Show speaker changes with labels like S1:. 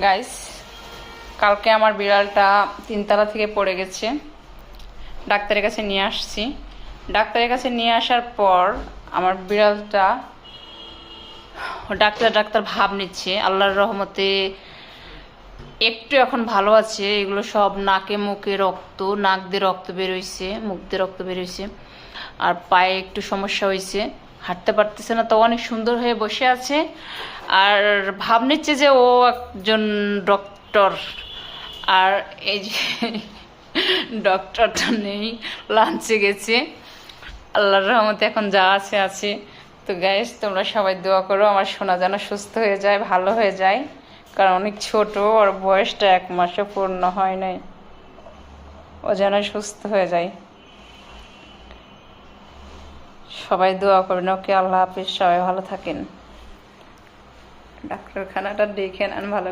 S1: Guys, কালকে আমার বিড়ালটা 3তলা থেকে পড়ে গেছে। ডাক্তারের কাছে নিয়ে আসছি। ডাক্তারের কাছে নিয়ে আসার পর আমার বিড়ালটা ডাক্তার ভাব নিচ্ছে। আল্লাহর রহমতে একটু এখন ভালো আছে। এগুলো সব নাকে মুখে রক্ত, নাক দিয়ে রক্ত বেরোইছে, মুখ দিয়ে রক্ত বেরোইছে, আর পায়ে একটু সমস্যা হয়েছে, হাঁটতে পারতেছে না। তো অনেক সুন্দর হয়ে বসে আছে আর ভাব নিচ্ছে যে ও একজন ডক্টর। আর এই যে ডক্টরটা নেই, লাঞ্চে গেছে। আল্লাহর রহমতে এখন যা আছে আছে। তো গাইস, তোমরা সবাই দোয়া করো আমার সোনা যেন সুস্থ হয়ে যায়, ভালো হয়ে যায়, কারণ অনেক ছোট, ওর বয়সটা 1 মাসও পূর্ণ হয় নাই। ও যেন সুস্থ হয়ে যায়। সবাই দোয়া করবেন। ওকে, আল্লাহ হাফিজ, সবাই ভালো থাকেন। ডাক্তারখানাটা দেখে নেন ভালো।